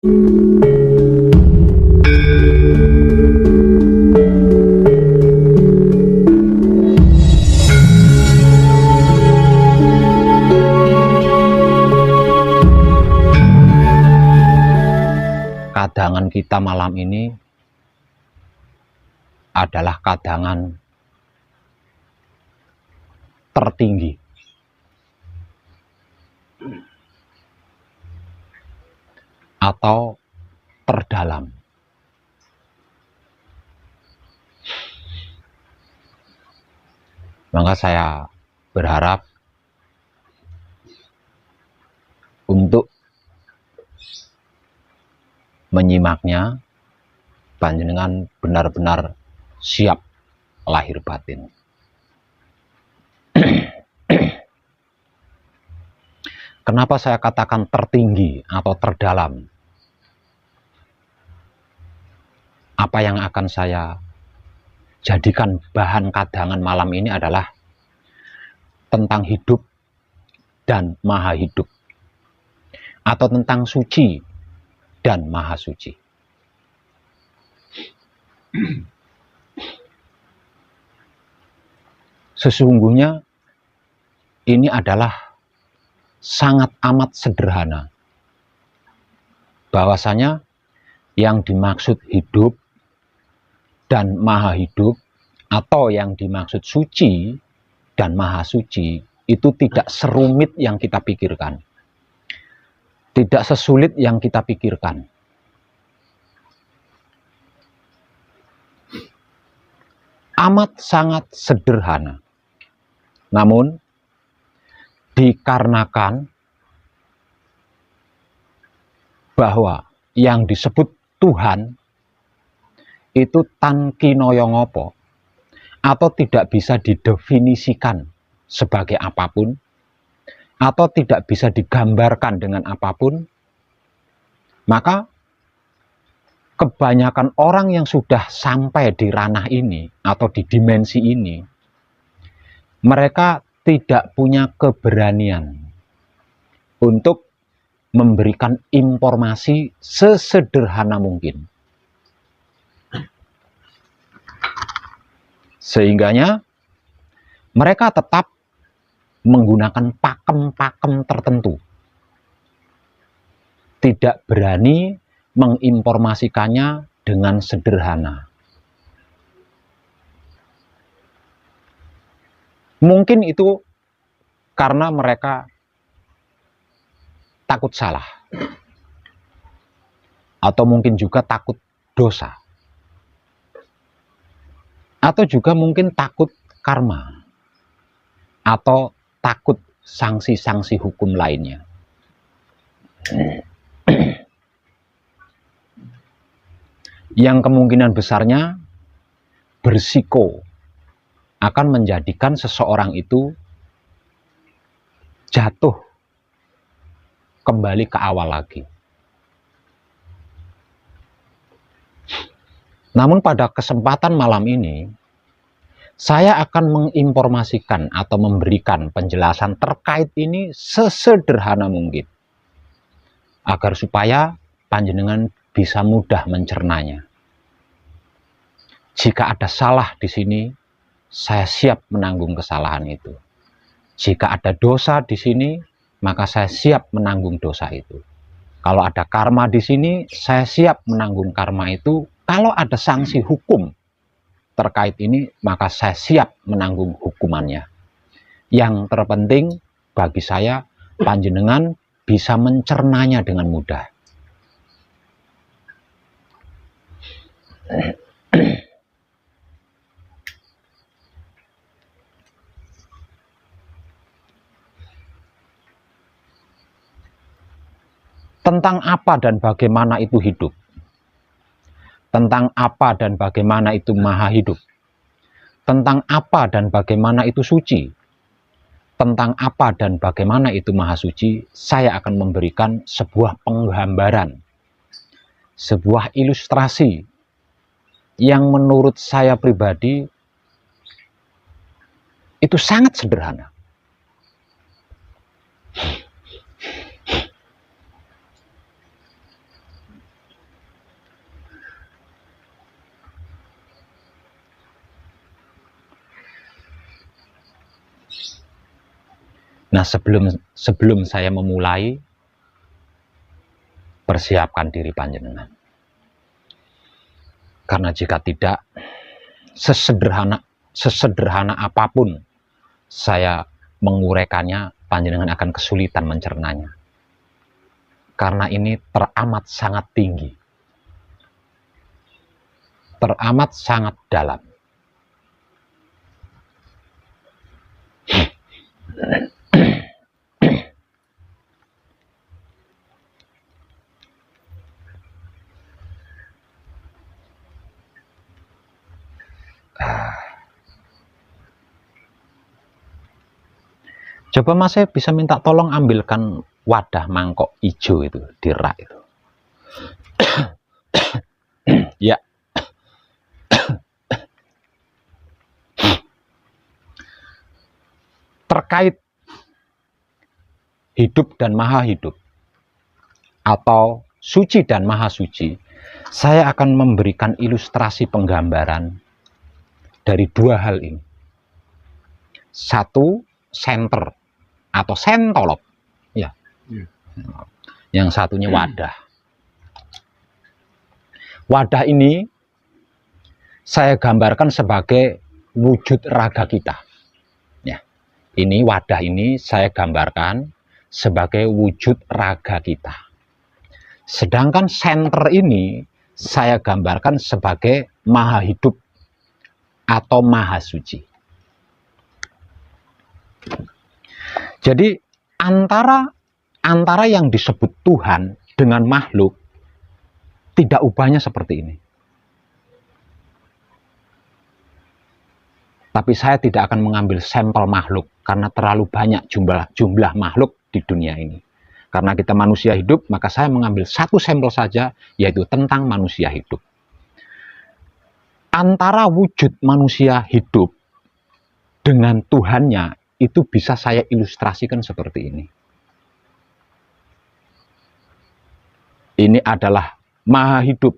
Kadangan kita malam ini adalah kadangan tertinggi. Atau terdalam. Maka saya berharap untuk menyimaknya, panjenengan benar-benar siap lahir batin. Kenapa saya katakan tertinggi atau terdalam? Apa yang akan saya jadikan bahan kadangan malam ini adalah tentang hidup dan maha hidup, atau tentang suci dan maha suci. Sesungguhnya ini adalah sangat amat sederhana. Bahwasanya yang dimaksud hidup dan maha hidup, atau yang dimaksud suci dan maha suci, itu tidak serumit yang kita pikirkan. Tidak sesulit yang kita pikirkan. Amat sangat sederhana. Namun, dikarenakan bahwa yang disebut Tuhan itu tan kinaya ngapa, atau tidak bisa didefinisikan sebagai apapun, atau tidak bisa digambarkan dengan apapun, maka kebanyakan orang yang sudah sampai di ranah ini atau di dimensi ini, mereka tidak punya keberanian untuk memberikan informasi sesederhana mungkin. Sehingganya mereka tetap menggunakan pakem-pakem tertentu. Tidak berani menginformasikannya dengan sederhana. Mungkin itu karena mereka takut salah. Atau mungkin juga takut dosa. Atau juga mungkin takut karma. Atau takut sanksi-sanksi hukum lainnya. Yang kemungkinan besarnya bersiko akan menjadikan seseorang itu jatuh kembali ke awal lagi. Namun pada kesempatan malam ini, saya akan menginformasikan atau memberikan penjelasan terkait ini sesederhana mungkin, agar supaya panjenengan bisa mudah mencernanya. Jika ada salah di sini, saya siap menanggung kesalahan itu. Jika ada dosa di sini, maka saya siap menanggung dosa itu. Kalau ada karma di sini, saya siap menanggung karma itu. Kalau ada sanksi hukum terkait ini, maka saya siap menanggung hukumannya. Yang terpenting bagi saya, panjenengan bisa mencernanya dengan mudah. Tentang apa dan bagaimana itu hidup. Tentang apa dan bagaimana itu maha hidup. Tentang apa dan bagaimana itu suci. Tentang apa dan bagaimana itu maha suci, saya akan memberikan sebuah penggambaran, sebuah ilustrasi yang menurut saya pribadi itu sangat sederhana. Nah, sebelum saya memulai, persiapkan diri panjenengan. Karena jika tidak, sesederhana apapun saya menguraikannya, panjenengan akan kesulitan mencernanya. Karena ini teramat sangat tinggi. Teramat sangat dalam. Coba Mas, saya bisa minta tolong ambilkan wadah mangkok hijau itu di rak itu. Ya. Terkait hidup dan maha hidup atau suci dan maha suci, saya akan memberikan ilustrasi penggambaran dari dua hal ini. Satu, senter atau sentolop, ya. Yang satunya wadah. Wadah ini saya gambarkan sebagai wujud raga kita. Ya. Ini wadah ini saya gambarkan sebagai wujud raga kita. Sedangkan senter ini saya gambarkan sebagai maha hidup atau maha suci. Jadi antara yang disebut Tuhan dengan makhluk tidak ubahnya seperti ini. Tapi saya tidak akan mengambil sampel makhluk karena terlalu banyak jumlah makhluk di dunia ini. Karena kita manusia hidup, maka saya mengambil satu sampel saja, yaitu tentang manusia hidup. Antara wujud manusia hidup dengan Tuhannya itu bisa saya ilustrasikan seperti ini. Ini adalah maha hidup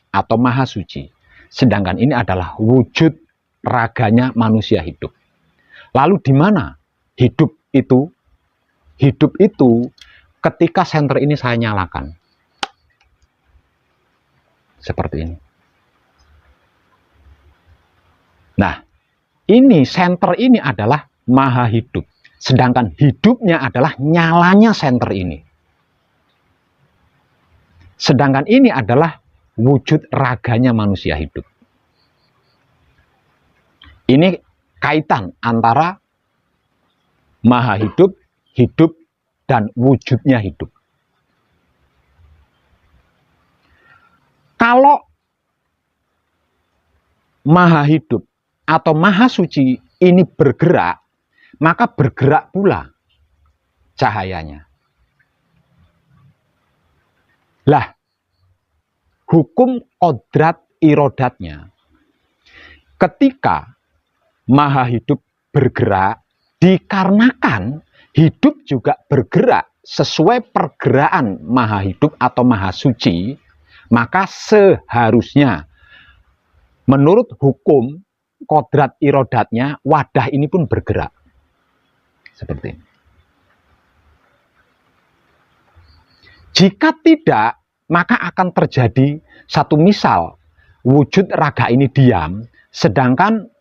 atau maha suci. Sedangkan ini adalah wujud raganya manusia hidup. Lalu di mana hidup itu? Hidup itu ketika senter ini saya nyalakan. Seperti ini. Nah, ini senter ini adalah maha hidup. Sedangkan hidupnya adalah nyalanya senter ini. Sedangkan ini adalah wujud raganya manusia hidup. Ini kaitan antara maha hidup, hidup, dan wujudnya hidup. Kalau maha hidup atau maha suci ini bergerak, maka bergerak pula cahayanya. Lah, hukum kodrat irodatnya, ketika maha hidup bergerak, dikarenakan hidup juga bergerak sesuai pergerakan maha hidup atau maha suci, maka seharusnya menurut hukum kodrat irodatnya, wadah ini pun bergerak. Seperti ini. Jika tidak, maka akan terjadi satu misal, wujud raga ini diam, sedangkan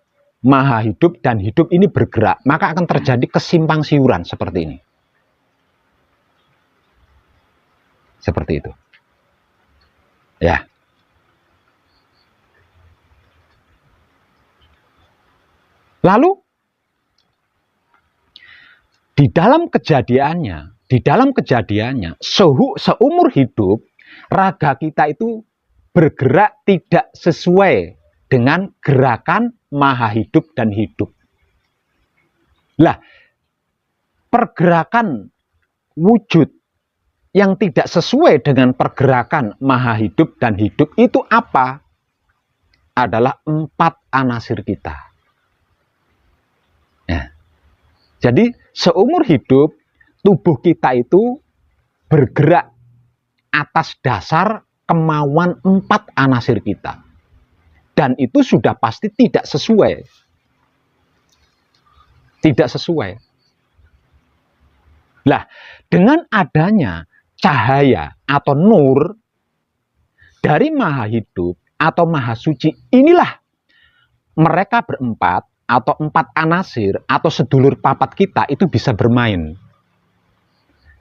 maha hidup dan hidup ini bergerak, maka akan terjadi kesimpang siuran seperti ini. Seperti itu. Ya. Lalu, di dalam kejadiannya, seumur hidup, raga kita itu bergerak tidak sesuai dengan gerakan maha hidup dan hidup. Lah, pergerakan wujud yang tidak sesuai dengan pergerakan maha hidup dan hidup itu apa? Adalah 4 anasir kita. Nah, jadi seumur hidup, tubuh kita itu bergerak atas dasar kemauan 4 anasir kita. Dan itu sudah pasti tidak sesuai. Tidak sesuai. Lah, dengan adanya cahaya atau nur dari Maha Hidup atau Maha Suci, inilah mereka berempat atau empat anasir atau sedulur papat kita itu bisa bermain.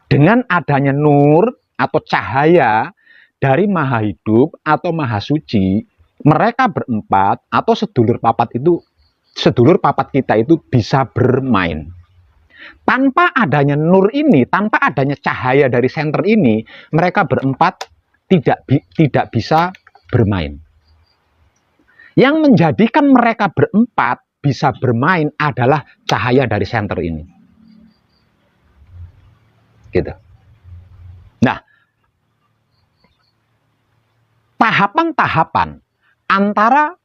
Dengan adanya nur atau cahaya dari Maha Hidup atau Maha Suci, mereka berempat atau sedulur papat kita itu bisa bermain. Tanpa adanya nur ini, tanpa adanya cahaya dari senter ini, mereka berempat tidak bisa bermain. Yang menjadikan mereka berempat bisa bermain adalah cahaya dari senter ini. Gitu. Nah, tahapan-tahapan antara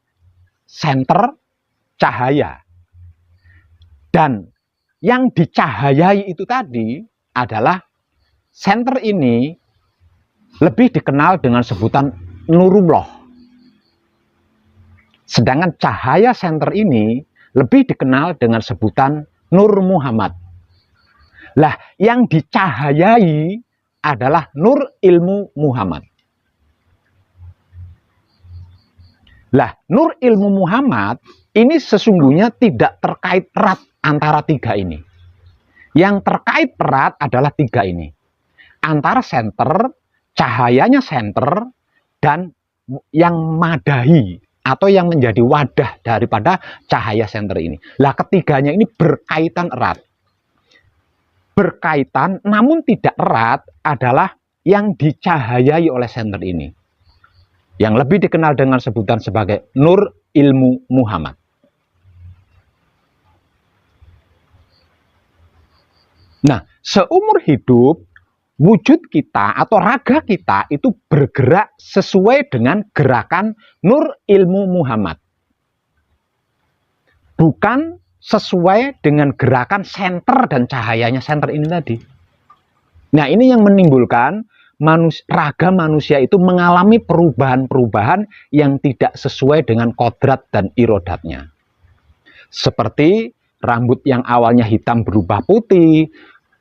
senter cahaya dan yang dicahayai itu tadi adalah senter ini lebih dikenal dengan sebutan Nurullah. Sedangkan cahaya senter ini lebih dikenal dengan sebutan Nur Muhammad. Lah, yang dicahayai adalah Nur Ilmu Muhammad. Lah, Nur Ilmu Muhammad ini sesungguhnya tidak terkait erat antara tiga ini. Yang terkait erat adalah tiga ini. Antara senter, cahayanya senter, dan yang madahi atau yang menjadi wadah daripada cahaya senter ini. Lah, ketiganya ini berkaitan erat. Berkaitan namun tidak erat adalah yang dicahayai oleh senter ini. Yang lebih dikenal dengan sebutan sebagai Nur Ilmu Muhammad. Nah, seumur hidup, wujud kita atau raga kita itu bergerak sesuai dengan gerakan Nur Ilmu Muhammad. Bukan sesuai dengan gerakan senter dan cahayanya senter ini tadi. Nah, ini yang menimbulkan raga manusia itu mengalami perubahan-perubahan yang tidak sesuai dengan kodrat dan irodatnya. Seperti rambut yang awalnya hitam berubah putih,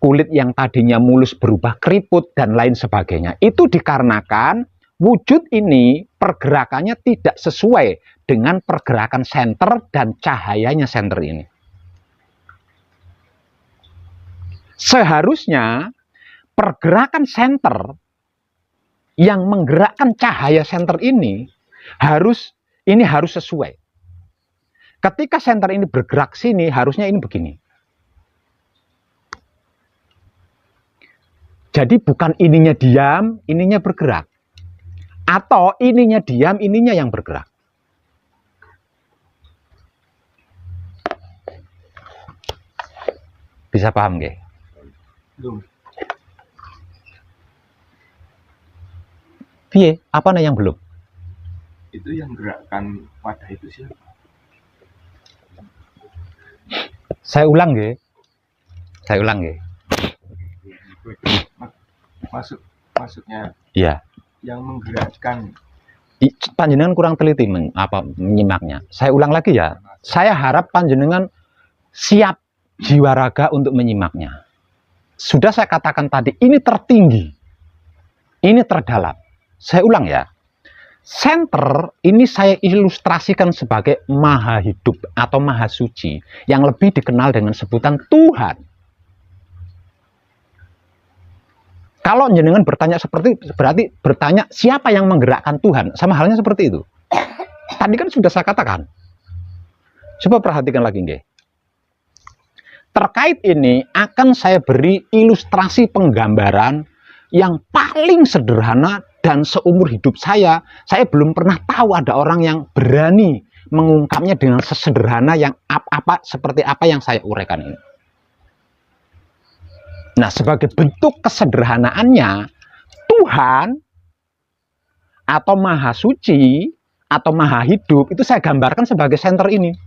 kulit yang tadinya mulus berubah keriput, dan lain sebagainya. Itu dikarenakan wujud ini pergerakannya tidak sesuai dengan pergerakan senter dan cahayanya senter ini. Seharusnya pergerakan senter yang menggerakkan cahaya senter ini harus sesuai. Ketika senter ini bergerak sini, harusnya ini begini. Jadi bukan ininya diam, ininya bergerak. Atau ininya diam, ininya yang bergerak. Bisa paham nggih? Belum. Piye? Apa nih yang belum? Itu yang gerakkan wadah itu siapa? Saya ulang nggih. Saya ulang nggih. Maksudnya Iya. yang menggerakkan. Panjenengan kurang teliti menyimaknya. Saya ulang lagi ya. Saya harap panjenengan siap jiwa raga untuk menyimaknya. Sudah saya katakan tadi, ini tertinggi. Ini terdalam. Saya ulang ya. Senter ini saya ilustrasikan sebagai Maha Hidup atau Maha Suci yang lebih dikenal dengan sebutan Tuhan. Kalau jenengan bertanya seperti berarti bertanya siapa yang menggerakkan Tuhan, sama halnya seperti itu. Tadi kan sudah saya katakan. Coba perhatikan lagi nggih. Terkait ini akan saya beri ilustrasi penggambaran yang paling sederhana dan seumur hidup saya belum pernah tahu ada orang yang berani mengungkapnya dengan sesederhana yang seperti apa yang saya uraikan ini. Nah, sebagai bentuk kesederhanaannya, Tuhan atau Maha Suci atau Maha Hidup itu saya gambarkan sebagai senter ini.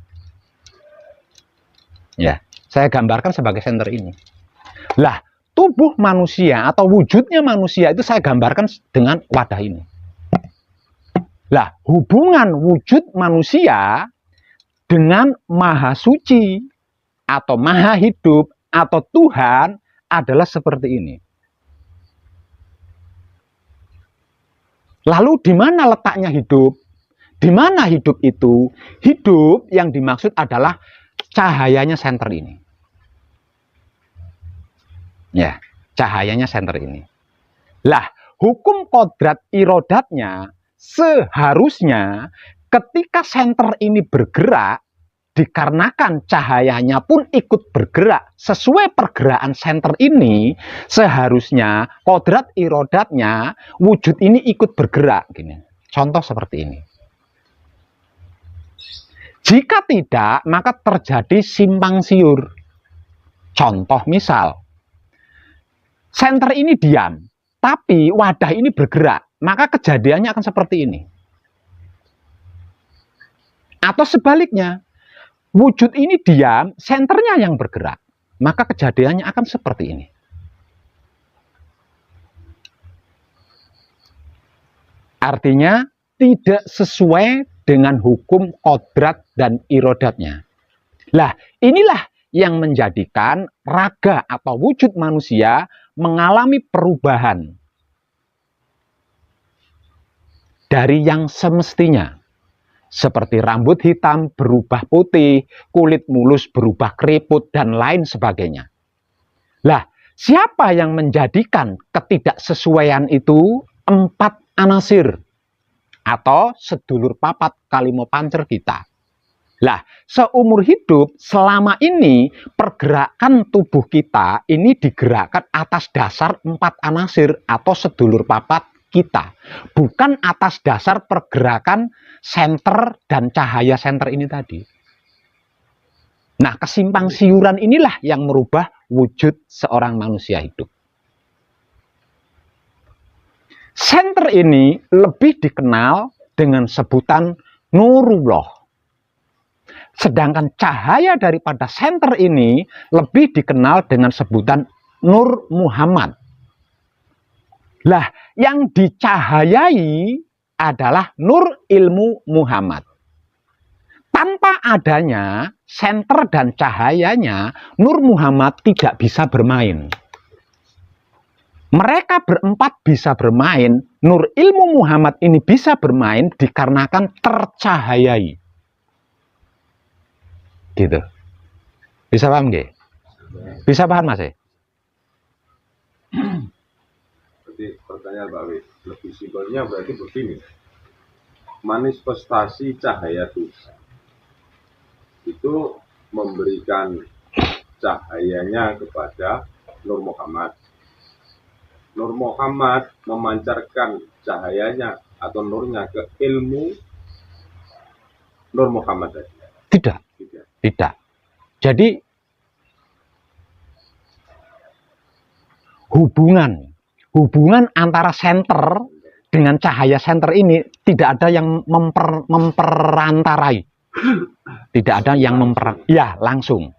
Ya, saya gambarkan sebagai senter ini. Lah, tubuh manusia atau wujudnya manusia itu saya gambarkan dengan wadah ini. Lah, hubungan wujud manusia dengan Maha Suci atau Maha Hidup atau Tuhan adalah seperti ini. Lalu di mana letaknya hidup? Di mana hidup itu? Hidup yang dimaksud adalah cahayanya senter ini. Ya, cahayanya senter ini. Lah, hukum kodrat irodatnya seharusnya ketika senter ini bergerak, dikarenakan cahayanya pun ikut bergerak sesuai pergerakan senter ini, seharusnya kodrat irodatnya wujud ini ikut bergerak gini. Contoh seperti ini. Jika tidak, maka terjadi simpang siur. Contoh misal, senter ini diam, tapi wadah ini bergerak, maka kejadiannya akan seperti ini. Atau sebaliknya, wujud ini diam, senternya yang bergerak, maka kejadiannya akan seperti ini. Artinya tidak sesuai dengan hukum kodrat dan irodatnya. Lah, inilah yang menjadikan raga atau wujud manusia mengalami perubahan dari yang semestinya. Seperti rambut hitam berubah putih, kulit mulus berubah keriput, dan lain sebagainya. Lah, siapa yang menjadikan ketidaksesuaian itu? 4 anasir atau sedulur papat kalimo pancer kita. Lah, seumur hidup selama ini pergerakan tubuh kita ini digerakkan atas dasar 4 anasir atau sedulur papat kita, bukan atas dasar pergerakan senter dan cahaya senter ini tadi. Nah, kesimpang siuran inilah yang merubah wujud seorang manusia hidup. Senter ini lebih dikenal dengan sebutan Nurullah. Sedangkan cahaya daripada senter ini lebih dikenal dengan sebutan Nur Muhammad. Lah, yang dicahayai adalah Nur Ilmu Muhammad. Tanpa adanya senter dan cahayanya, Nur Muhammad tidak bisa bermain. Mereka berempat bisa bermain, Nur Ilmu Muhammad ini bisa bermain dikarenakan tercahayai. Gitu. Bisa paham nggih? Bisa paham Mas? Berarti pertanyaan Pak Wi, lebih simpelnya berarti begini. Manifestasi cahaya Tuhan itu memberikan cahayanya kepada Nur Muhammad. Nur Muhammad memancarkan cahayanya atau nurnya ke ilmu Nur Muhammad tadi. Tidak. Jadi hubungan antara senter dengan cahaya senter ini tidak ada yang memperantarai. Tidak ada yang ya, langsung.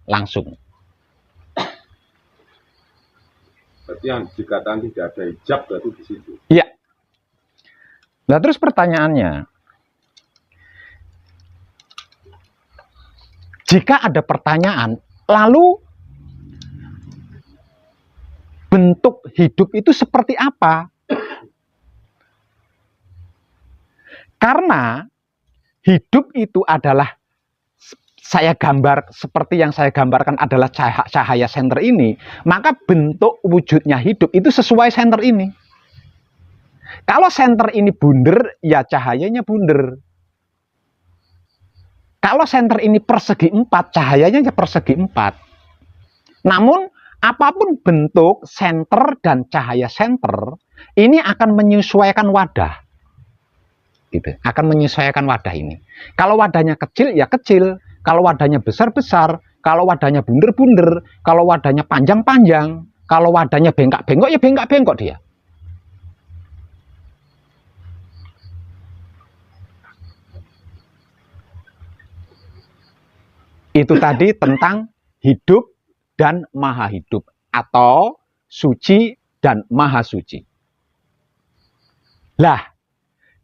Berarti yang dikatakan tidak ada hijab berarti di situ. Iya. Nah, terus pertanyaannya, jika ada pertanyaan, lalu bentuk hidup itu seperti apa? Karena hidup itu adalah, saya gambar seperti yang saya gambarkan adalah cahaya senter ini, maka bentuk wujudnya hidup itu sesuai senter ini. Kalau senter ini bunder, ya cahayanya bunder. Kalau senter ini persegi 4, cahayanya ya persegi 4. Namun, apapun bentuk senter dan cahaya senter, ini akan menyesuaikan wadah. Gitu. Akan menyesuaikan wadah ini. Kalau wadahnya kecil, ya kecil. Kalau wadahnya besar-besar, kalau wadahnya bunder-bunder, kalau wadahnya panjang-panjang, kalau wadahnya bengkak-bengkok, ya bengkak-bengkok dia. Itu tadi tentang hidup dan maha hidup, atau suci dan maha suci. Lah,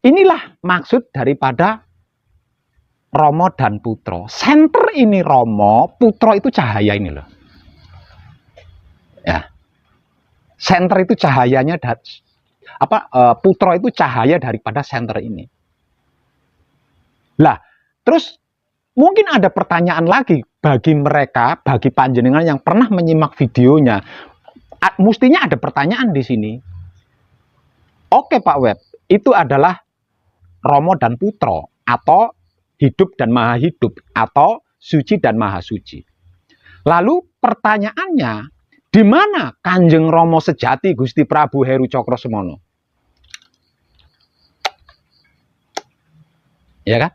inilah maksud daripada Romo dan Putro. Senter ini Romo, Putro itu cahaya ini loh. Ya. Senter itu cahayanya Putra itu cahaya daripada senter ini. Lah, terus mungkin ada pertanyaan lagi bagi mereka, bagi panjenengan yang pernah menyimak videonya. Mestinya ada pertanyaan di sini. Oke Pak Web, itu adalah Romo dan Putra, atau hidup dan maha hidup, atau suci dan maha suci. Lalu pertanyaannya, di mana Kanjeng Romo sejati Gusti Prabu Heru Cokrosemono? Ya kan?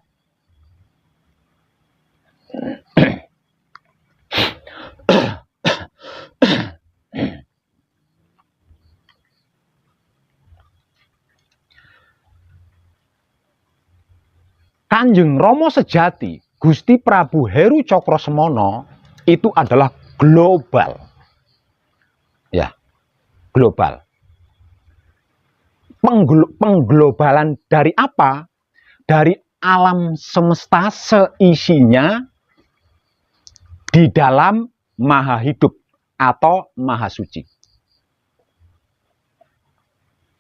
Kanjeng Romo sejati Gusti Prabu Heru Cokrosemono itu adalah global. Ya, global. Pengglobalan dari apa? Dari alam semesta seisinya di dalam maha hidup atau maha suci.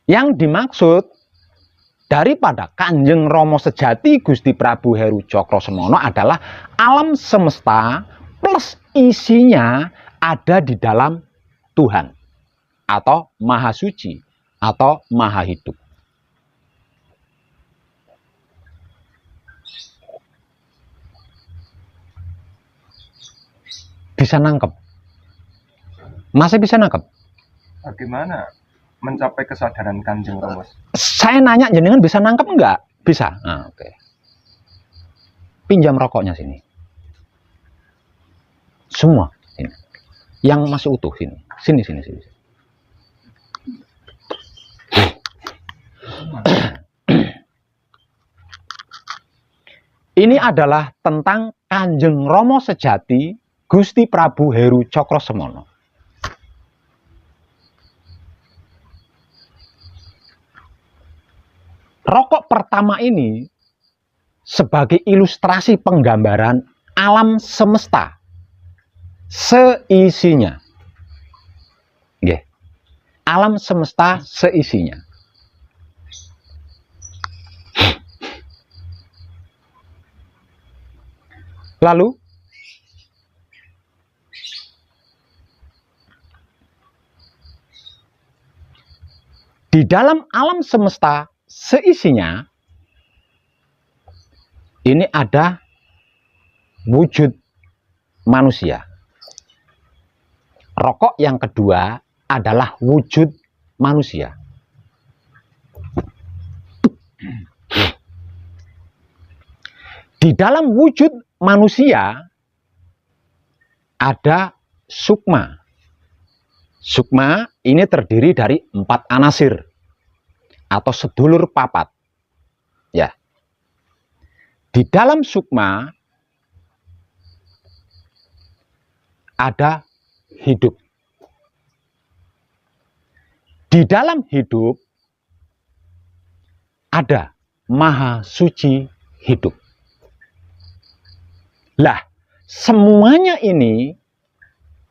Yang dimaksud daripada Kanjeng Romo sejati Gusti Prabu Heru Cokrosemono adalah alam semesta plus isinya ada di dalam Tuhan atau maha suci atau maha hidup. Bisa nangkep? Masih bisa nangkep? Bagaimana mencapai kesadaran Kanjeng Romo? Saya nanya jenengan bisa nangkep enggak? Bisa. Nah, oke. Pinjam rokoknya sini. Semua sini. Yang masih utuh sini. Sini. Ini adalah tentang Kanjeng Romo sejati Gusti Prabu Heru Cokrosemono. Rokok pertama ini sebagai ilustrasi penggambaran alam semesta seisinya. Nggih. Alam semesta seisinya. Lalu di dalam alam semesta seisinya ini ada wujud manusia. Rokok yang kedua adalah wujud manusia. Di dalam wujud manusia ada sukma. Sukma ini terdiri dari 4 anasir atau sedulur papat. Ya. Di dalam sukma ada hidup. Di dalam hidup ada maha suci hidup. Lah, semuanya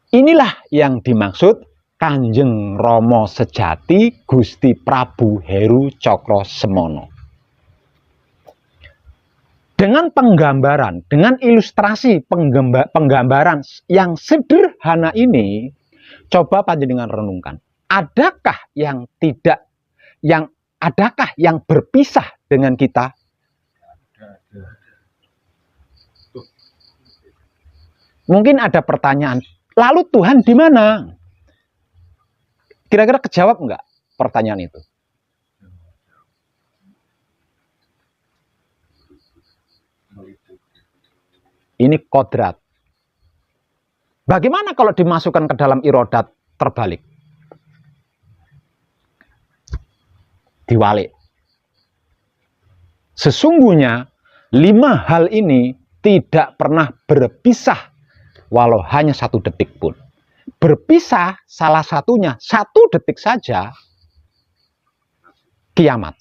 inilah yang dimaksud Kanjeng Romo sejati Gusti Prabu Heru Cokrosemono. Dengan penggambaran, dengan ilustrasi penggambaran yang sederhana ini, coba panjenengan renungkan. Adakah yang berpisah dengan kita? Mungkin ada pertanyaan, lalu Tuhan di mana? Kira-kira kejawab enggak pertanyaan itu? Ini kodrat. Bagaimana kalau dimasukkan ke dalam irodat terbalik? Diwalik. Sesungguhnya 5 hal ini tidak pernah berpisah walau hanya 1 detik pun. Berpisah salah satunya 1 detik saja, kiamat.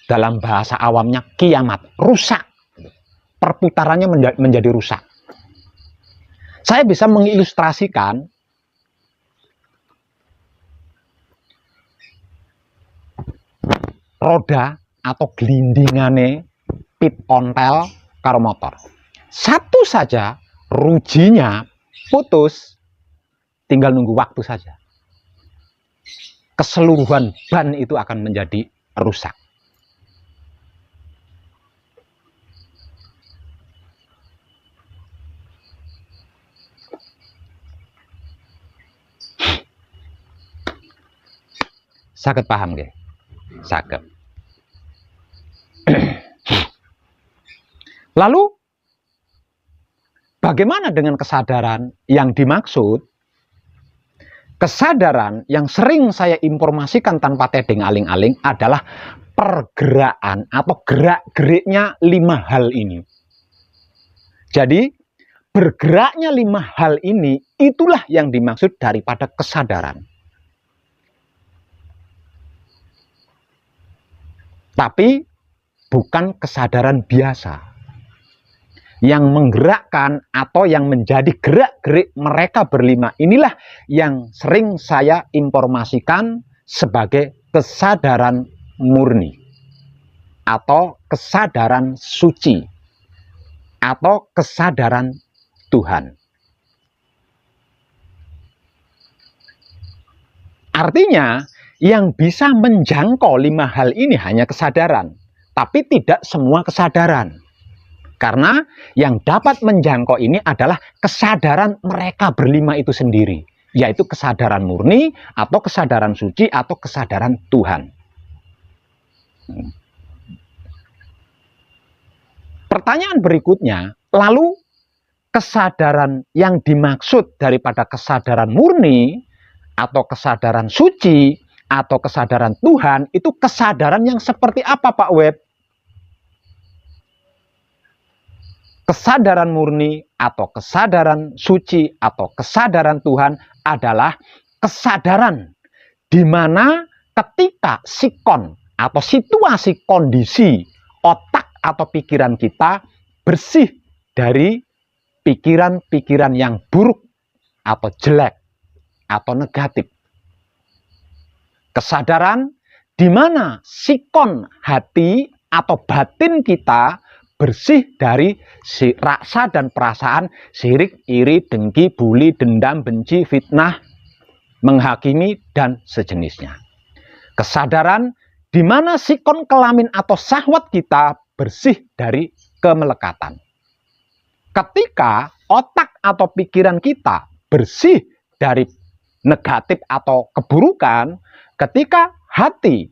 Dalam bahasa awamnya kiamat, rusak. Perputarannya menjadi rusak. Saya bisa mengilustrasikan roda atau gelindingane pit ontel karo motor. Satu saja rujinya putus, tinggal nunggu waktu saja. Keseluruhan ban itu akan menjadi rusak. Saged paham nggih? Saged. Lalu bagaimana dengan kesadaran yang dimaksud? Kesadaran yang sering saya informasikan tanpa tedeng aling-aling adalah pergerakan atau gerak-geriknya 5 hal ini. Jadi bergeraknya 5 hal ini itulah yang dimaksud daripada kesadaran. Tapi bukan kesadaran biasa. Yang menggerakkan atau yang menjadi gerak-gerik mereka berlima inilah yang sering saya informasikan sebagai kesadaran murni atau kesadaran suci atau kesadaran Tuhan. Artinya yang bisa menjangkau 5 hal ini hanya kesadaran, tapi tidak semua kesadaran. Karena yang dapat menjangkau ini adalah kesadaran mereka berlima itu sendiri, yaitu kesadaran murni atau kesadaran suci atau kesadaran Tuhan. Pertanyaan berikutnya, lalu kesadaran yang dimaksud daripada kesadaran murni atau kesadaran suci atau kesadaran Tuhan itu kesadaran yang seperti apa, Pak Web? Kesadaran murni atau kesadaran suci atau kesadaran Tuhan adalah kesadaran di mana ketika sikon atau situasi kondisi otak atau pikiran kita bersih dari pikiran-pikiran yang buruk atau jelek atau negatif. Kesadaran di mana sikon hati atau batin kita bersih dari rasa dan perasaan sirik, iri, dengki, buli, dendam, benci, fitnah, menghakimi, dan sejenisnya. Kesadaran di mana sikon kelamin atau syahwat kita bersih dari kemelekatan. Ketika otak atau pikiran kita bersih dari negatif atau keburukan, ketika hati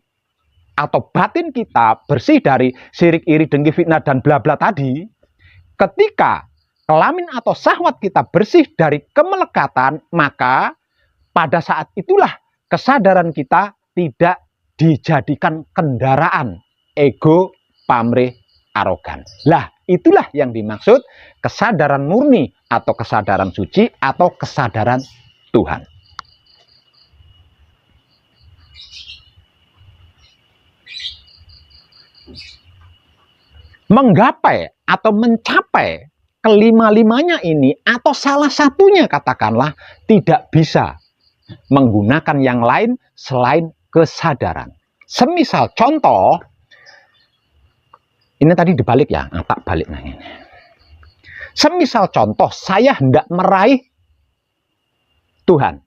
atau batin kita bersih dari sirik, iri, dengki, fitnah, dan bla bla tadi, ketika kelamin atau syahwat kita bersih dari kemelekatan, maka pada saat itulah kesadaran kita tidak dijadikan kendaraan ego, pamrih, arogan. Lah, itulah yang dimaksud kesadaran murni atau kesadaran suci atau kesadaran Tuhan. Menggapai atau mencapai kelima-limanya ini atau salah satunya katakanlah tidak bisa menggunakan yang lain selain kesadaran. Semisal contoh, ini tadi dibalik ya, tak balik nah ini. Semisal contoh saya hendak meraih Tuhan,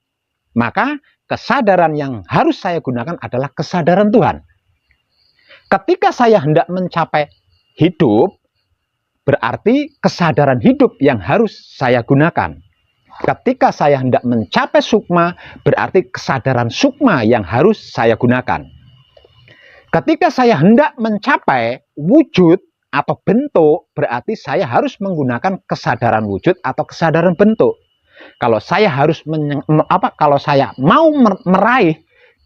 maka kesadaran yang harus saya gunakan adalah kesadaran Tuhan. Ketika saya hendak mencapai hidup, berarti kesadaran hidup yang harus saya gunakan. Ketika saya hendak mencapai sukma, berarti kesadaran sukma yang harus saya gunakan. Ketika saya hendak mencapai wujud atau bentuk, berarti saya harus menggunakan kesadaran wujud atau kesadaran bentuk. Kalau saya harus kalau saya mau meraih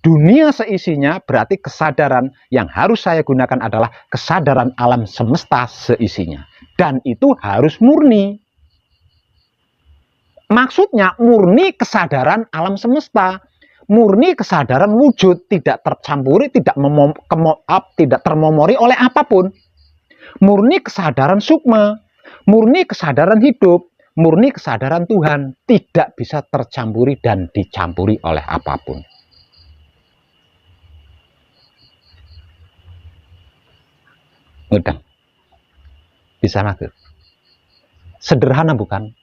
dunia seisinya, berarti kesadaran yang harus saya gunakan adalah kesadaran alam semesta seisinya. Dan itu harus murni. Maksudnya murni kesadaran alam semesta. Murni kesadaran wujud, tidak tercampuri, tidak termomori oleh apapun. Murni kesadaran sukma, murni kesadaran hidup, murni kesadaran Tuhan. Tidak bisa tercampuri dan dicampuri oleh apapun. Mudah. Bisa maghrib. Sederhana bukan?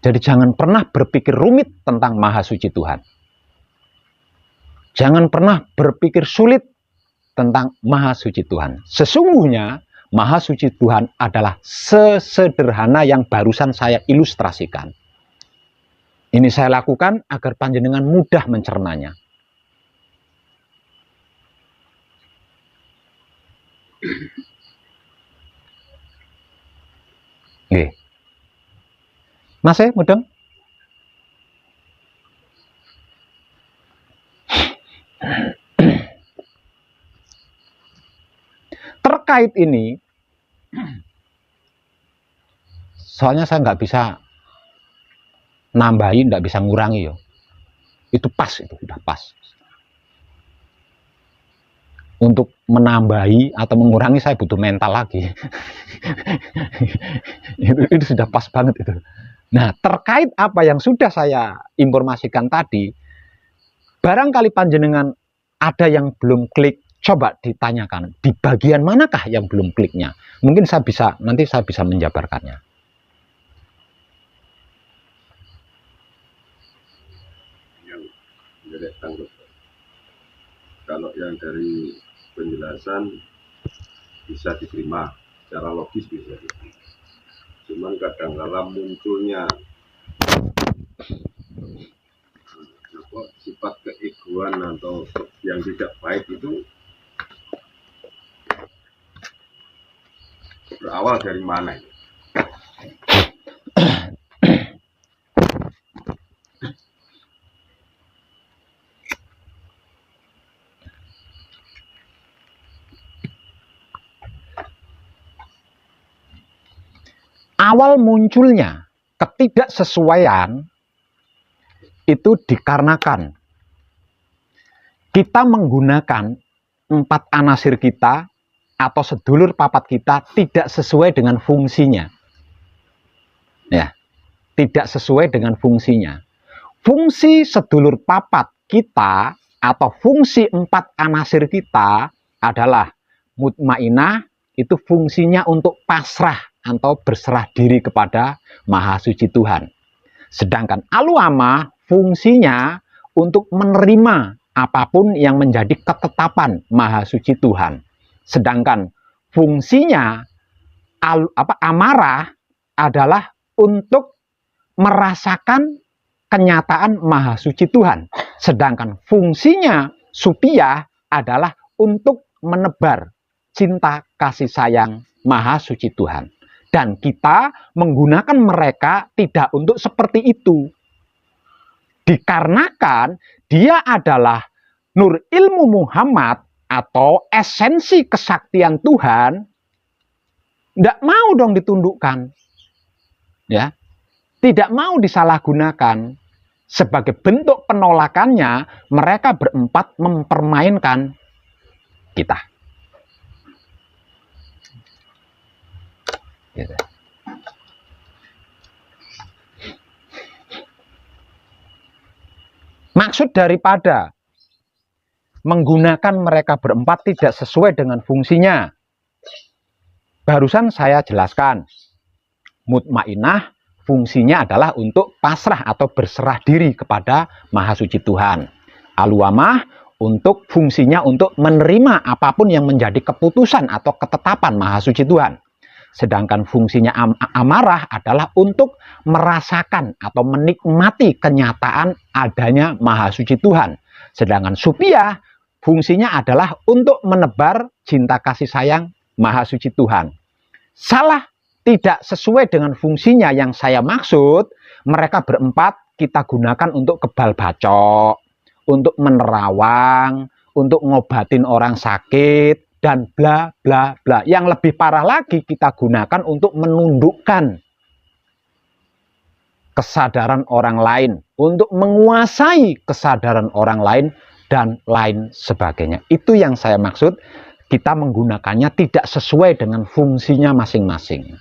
Jadi jangan pernah berpikir rumit tentang Maha Suci Tuhan. Jangan pernah berpikir sulit tentang Maha Suci Tuhan. Sesungguhnya Maha Suci Tuhan adalah sesederhana yang barusan saya ilustrasikan. Ini saya lakukan agar panjenengan mudah mencernanya. Oke. Masih mudeng? Terkait ini, soalnya saya nggak bisa nambahin, nggak bisa ngurangi yo. Itu pas, itu sudah pas. Untuk menambahi atau mengurangi saya butuh mental lagi. itu sudah pas banget itu. Nah, terkait apa yang sudah saya informasikan tadi, barangkali panjenengan ada yang belum klik, coba ditanyakan di bagian manakah yang belum kliknya. Mungkin nanti saya bisa menjabarkannya. Kalau yang dari penjelasan bisa diterima, secara logis bisa diterima. Cuman kadang-kala munculnya sifat keegoan atau yang tidak baik itu berawal dari mana? Awal munculnya ketidaksesuaian itu dikarenakan kita menggunakan 4 anasir kita atau sedulur papat kita tidak sesuai dengan fungsinya. Ya, tidak sesuai dengan fungsinya. Fungsi sedulur papat kita atau fungsi 4 anasir kita adalah mutmainah, itu fungsinya untuk pasrah atau berserah diri kepada Maha Suci Tuhan. Sedangkan aluamah fungsinya untuk menerima apapun yang menjadi ketetapan Maha Suci Tuhan. Sedangkan fungsinya amarah adalah untuk merasakan kenyataan Maha Suci Tuhan. Sedangkan fungsinya supiyah adalah untuk menebar cinta kasih sayang Maha Suci Tuhan. Dan kita menggunakan mereka tidak untuk seperti itu. Dikarenakan dia adalah nur ilmu Muhammad atau esensi kesaktian Tuhan, tidak mau dong ditundukkan. Ya, tidak mau disalahgunakan. Sebagai bentuk penolakannya, mereka berempat mempermainkan kita. Gitu. Maksud daripada menggunakan mereka berempat tidak sesuai dengan fungsinya, barusan saya jelaskan. Mutmainah fungsinya adalah untuk pasrah atau berserah diri kepada Maha Suci Tuhan. Aluamah untuk fungsinya untuk menerima apapun yang menjadi keputusan atau ketetapan Maha Suci Tuhan. Sedangkan fungsinya amarah adalah untuk merasakan atau menikmati kenyataan adanya Maha Suci Tuhan. Sedangkan supiyah fungsinya adalah untuk menebar cinta kasih sayang Maha Suci Tuhan. Salah, tidak sesuai dengan fungsinya yang saya maksud, mereka berempat kita gunakan untuk kebal bacok, untuk menerawang, untuk ngobatin orang sakit, dan bla bla bla. Yang lebih parah lagi kita gunakan untuk menundukkan kesadaran orang lain, untuk menguasai kesadaran orang lain, dan lain sebagainya. Itu yang saya maksud, kita menggunakannya tidak sesuai dengan fungsinya masing-masing.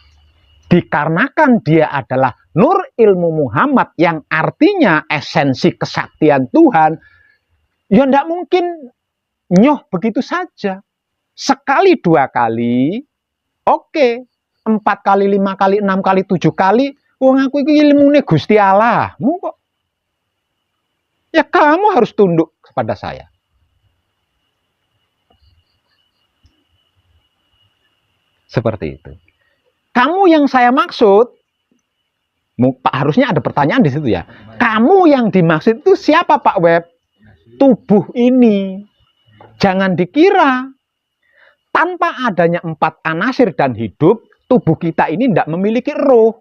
Dikarenakan dia adalah nur ilmu Muhammad yang artinya esensi kesaktian Tuhan, ya tidak mungkin nyoh begitu saja. Sekali, 2 kali, oke. 4 kali, 5 kali, 6 kali, 7 kali, wong aku iki ilmune Gusti Allahmu kok. Ya kamu harus tunduk kepada saya. Seperti itu. Kamu yang saya maksud, harusnya ada pertanyaan di situ ya. Kamu yang dimaksud itu siapa Pak Web? Tubuh ini. Jangan dikira tanpa adanya 4 anasir dan hidup, tubuh kita ini tidak memiliki roh.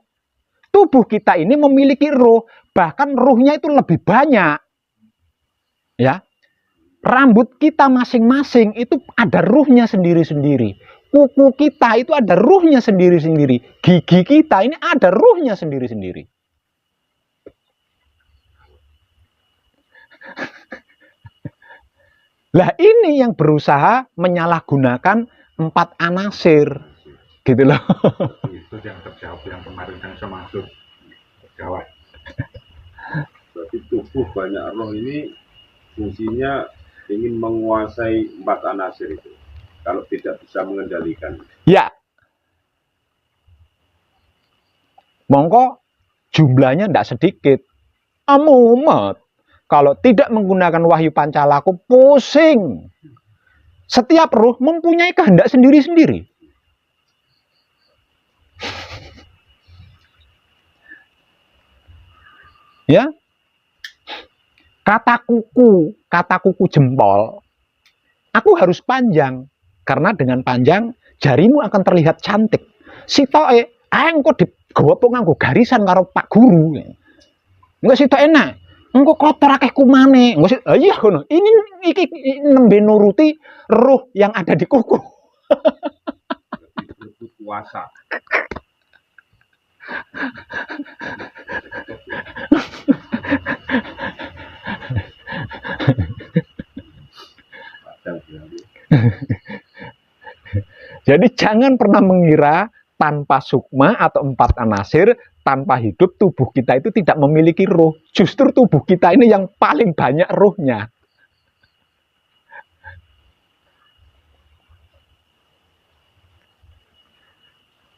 Tubuh kita ini memiliki roh, bahkan rohnya itu lebih banyak. Ya. Rambut kita masing-masing itu ada ruhnya sendiri-sendiri. Kuku kita itu ada ruhnya sendiri-sendiri. Gigi kita ini ada ruhnya sendiri-sendiri. Lah ini yang berusaha menyalahgunakan 4 anasir. Gitu loh. Itu yang terjawab yang kemarin yang saya maksud. Terjawab. Berarti tubuh banyak roh ini fungsinya ingin menguasai 4 anasir itu. Kalau tidak bisa mengendalikan. Ya. Mongko jumlahnya tidak sedikit. Amumat. Kalau tidak menggunakan wahyu pancalaku, pusing. Setiap ruh mempunyai kehendak sendiri-sendiri. Ya. Kata kuku jempol, aku harus panjang. Karena dengan panjang, jarimu akan terlihat cantik. Sitoke, engko digowo nganggo garisan karo Pak Guru. Enggak sitok enak. Engko kotor akeh kumane. Engko iya ngono. Ini iki nembe nuruti roh yang ada di kuku. Itu puasa. Jadi jangan pernah mengira tanpa sukma atau 4 anasir, tanpa hidup tubuh kita itu tidak memiliki roh. Justru tubuh kita ini yang paling banyak rohnya.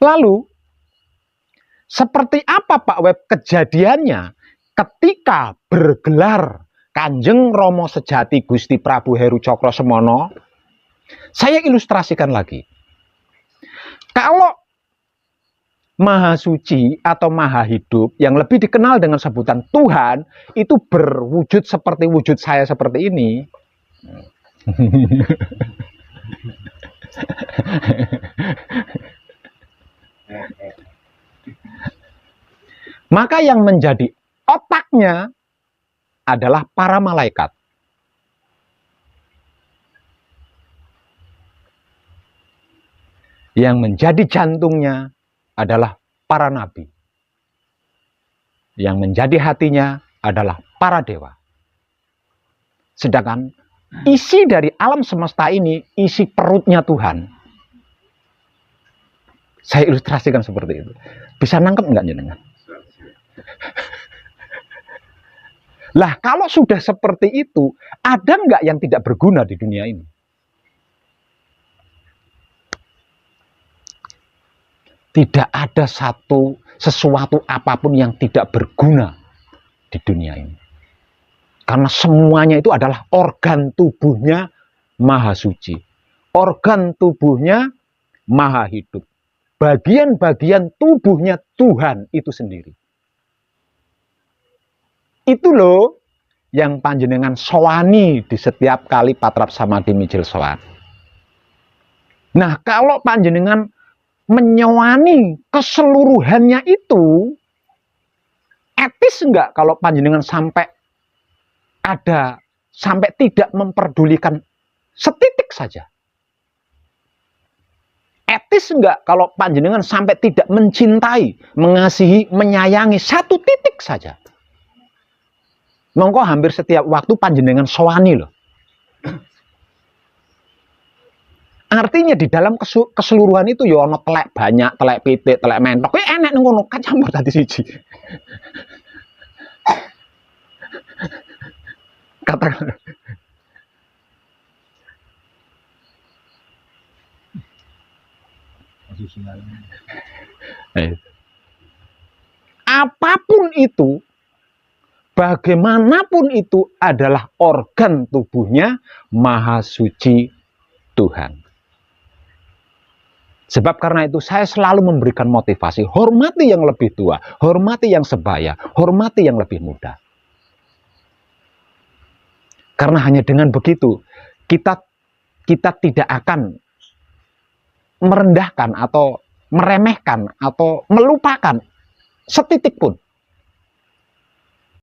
Lalu, seperti apa Pak Web kejadiannya ketika bergelar Kanjeng Rama Sejati Gusti Prabu Heru Cokrosemono? Saya ilustrasikan lagi. Kalau Maha Suci atau Maha Hidup yang lebih dikenal dengan sebutan Tuhan itu berwujud seperti wujud saya seperti ini. Maka yang menjadi otaknya adalah para malaikat. Yang menjadi jantungnya adalah para nabi. Yang menjadi hatinya adalah para dewa. Sedangkan isi dari alam semesta ini, isi perutnya Tuhan. Saya ilustrasikan seperti itu. Bisa nangkep enggak jenengan? Lah kalau sudah seperti itu, ada enggak yang tidak berguna di dunia ini? Tidak ada sesuatu apapun yang tidak berguna di dunia ini. Karena semuanya itu adalah organ tubuhnya Maha Suci. Organ tubuhnya Maha Hidup. Bagian-bagian tubuhnya Tuhan itu sendiri. Itu loh yang panjenengan sowani di setiap kali patrap samadhi mijil sowan. Nah, kalau panjenengan menyewani keseluruhannya itu, etis enggak kalau panjenengan sampai tidak memperdulikan setitik saja? Etis enggak kalau panjenengan sampai tidak mencintai, mengasihi, menyayangi satu titik saja? Mongko hampir setiap waktu panjenengan sowani loh. Artinya di dalam keseluruhan itu ya ono telek banyak, telek pitik, telek mentok. Kuwi enek ngono, campur dadi siji. Katakan. Apapun itu, bagaimanapun itu adalah organ tubuhnya Maha Suci Tuhan. Sebab karena itu saya selalu memberikan motivasi, hormati yang lebih tua, hormati yang sebaya, hormati yang lebih muda. Karena hanya dengan begitu, kita tidak akan merendahkan atau meremehkan atau melupakan setitik pun